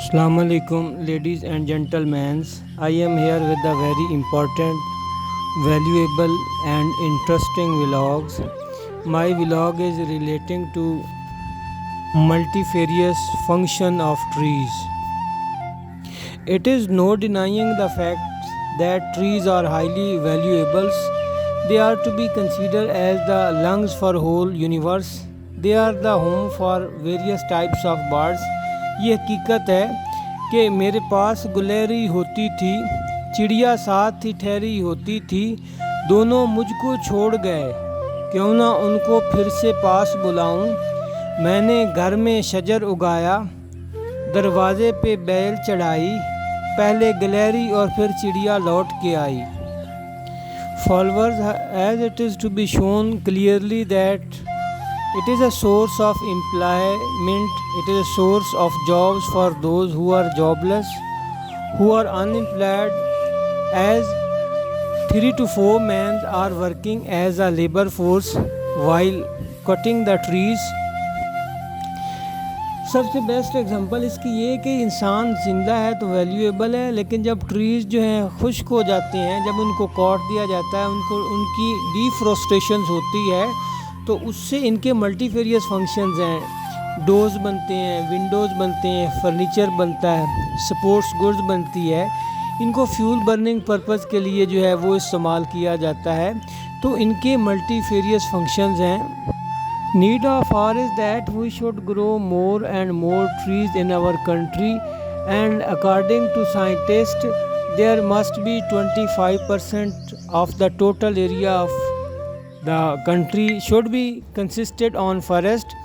Assalamu alaikum, ladies and gentlemen. I am here with a very important, valuable, and interesting vlogs. My vlog is relating to multifarious function of trees. It is no denying the fact that trees are highly valuable. They are to be considered as the lungs for whole universe. They are the home for various types of birds. ये हकीकत है कि मेरे पास गुलेरी होती थी, चिड़िया साथ ही ठहरी होती थी, दोनों मुझको छोड़ गए, क्यों ना उनको फिर से पास बुलाऊं। मैंने घर में शजर उगाया, दरवाजे पे बैल चढ़ाई, पहले गिलहरी और फिर चिड़िया लौट के आई। Followers, as it is to be shown clearly that it is a source of employment, it is a source of jobs for those who are jobless, who are unemployed, as 3 to 4 men are working as a labor force while cutting the trees. सबसे best example इसकी ये है कि इंसान ज़िंदा है तो valuable है, लेकिन जब ट्रीज़ जो हैं खुश्क हो जाते हैं, जब उनको काट दिया जाता है, उनकी डिफॉरेस्टेशन होती है, तो उससे इनके मल्टीफेरियस फंक्शंस हैं। डोर्स बनते हैं, विंडोज़ बनते हैं, फर्नीचर बनता है, स्पोर्ट्स गुड्स बनती है। इनको फ्यूल बर्निंग पर्पज़ के लिए जो है वो इस्तेमाल किया जाता है, तो इनके मल्टीफेरियस फंक्शंस हैं। Need of ours is that we should grow more and more trees in our country, and according to scientists there must be 25% of the total area of the country should be consisted on forest,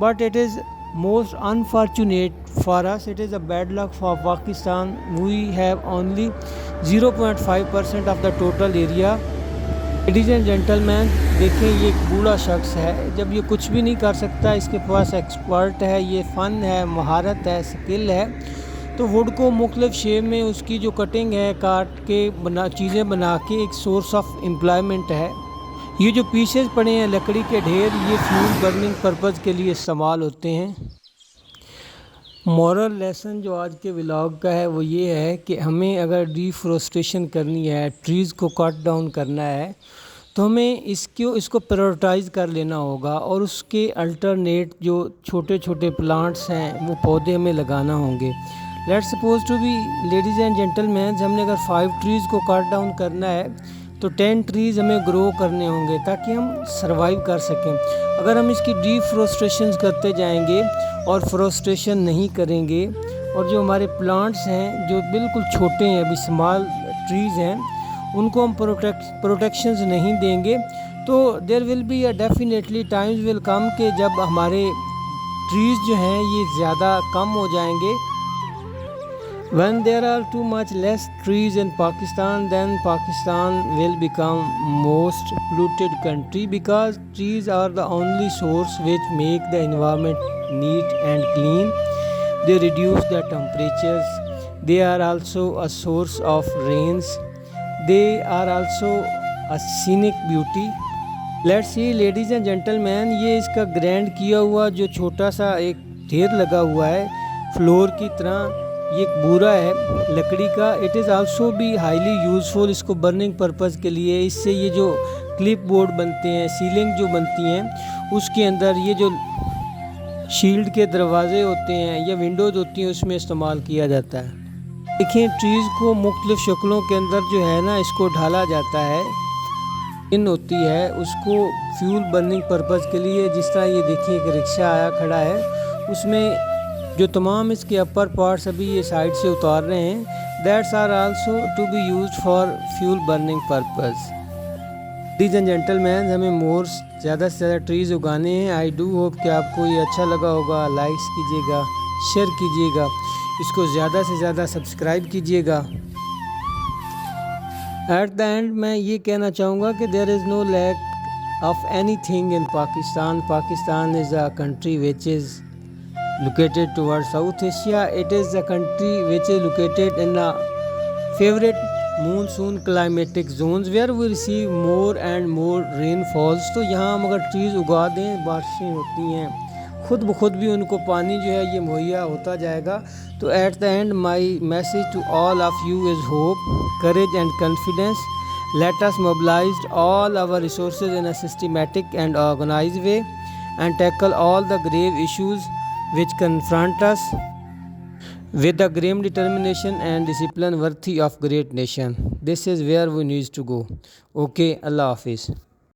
but it is most unfortunate for us, it is a bad luck for Pakistan. We have only 0.5% of the total area. Ladies and gentleman, देखें ये एक बूढ़ा शख्स है, जब ये कुछ भी नहीं कर सकता, इसके पास एक्सपर्ट है, ये फ़न है, महारत है, स्किल है, तो वुड को मुख्तलिफ शेप में उसकी जो कटिंग है, काट के चीज़ें बना के एक सोर्स ऑफ एम्प्लॉयमेंट है। ये जो पीसेस पड़े हैं लकड़ी के ढेर, ये फ्यूल बर्निंग पर्पज़ के लिए इस्तेमाल होते हैं। मॉरल लेसन जो आज के व्लॉग का है वो ये है कि हमें अगर डिफॉरेस्टेशन करनी है, ट्रीज़ को कट डाउन करना है, तो हमें इसको प्रायोरिटाइज़ कर लेना होगा, और उसके अल्टरनेट जो छोटे छोटे प्लांट्स हैं वो पौधे हमें लगाना होंगे। Let's suppose to be, ladies and gentlemen, हमने अगर 5 ट्रीज़ को कट डाउन करना है तो 10 ट्रीज़ हमें ग्रो करने होंगे ताकि हम सर्वाइव कर सकें। अगर हम इसकी डिफॉरेस्टेशन करते जाएंगे और फोरेस्टेशन नहीं करेंगे, और जो हमारे प्लांट्स हैं जो बिल्कुल छोटे हैं, अभी स्मॉल ट्रीज़ हैं, उनको हम प्रोटेक्शंस नहीं देंगे, तो there will be a definitely times will come कि जब हमारे ट्रीज़ जो हैं ये ज़्यादा कम हो जाएंगे। When there are too much less trees in Pakistan, then Pakistan will become most polluted country, because trees are the only source which make the environment neat and clean. They reduce the temperatures. They are also a source of rains. They are also a scenic beauty. Let's see, ladies and gentlemen, ये इसका grand किया हुआ जो छोटा सा एक ढेर लगा हुआ है फ्लोर की तरह, ये एक बूरा है लकड़ी का। इट इज़ आल्सो भी हाईली यूज़फुल इसको बर्निंग पर्पज़ के लिए। इससे ये जो क्लिप बोर्ड बनते हैं, सीलिंग जो बनती हैं, उसके अंदर ये जो शील्ड के दरवाजे होते हैं या विंडोज़ होती हैं, उसमें इस्तेमाल किया जाता है। देखिए, ट्रीज़ को मुख्तलिफ़ शक्लों के अंदर जो है ना, इसको ढाला जाता है। इन होती है उसको फ्यूल बर्निंग पर्पज़ के लिए। जिस तरह ये देखिए एक रिक्शा आया खड़ा है, उसमें जो तमाम इसके अपर पार्ट्स अभी ये साइड से उतार रहे हैं, that's are also to be used for fuel burning purpose. Ladies and gentlemen, हमें मोर ज़्यादा से ज़्यादा ट्रीज़ उगाने हैं। आई डू होप कि आपको ये अच्छा लगा होगा। लाइक्स कीजिएगा, शेयर कीजिएगा, इसको ज़्यादा से ज़्यादा सब्सक्राइब कीजिएगा। एट द एंड मैं ये कहना चाहूँगा कि there is no lack of any thing in Pakistan. Pakistan is a country which is located towards South Asia. It is a country which is located in a favorite monsoon climatic zones where we receive more and more rainfalls. तो यहाँ हम अगर trees उगा दें, बारिशें होती हैं, खुद ब खुद भी उनको पानी जो है ये मुहैया होता जाएगा। तो at the end my message to all of you is hope, courage and confidence. Let us mobilise all our resources in a systematic and organised way and tackle all the grave issues which confront us with the grim determination and discipline worthy of great nation. This is where we need to go. Okay, Allah Hafiz.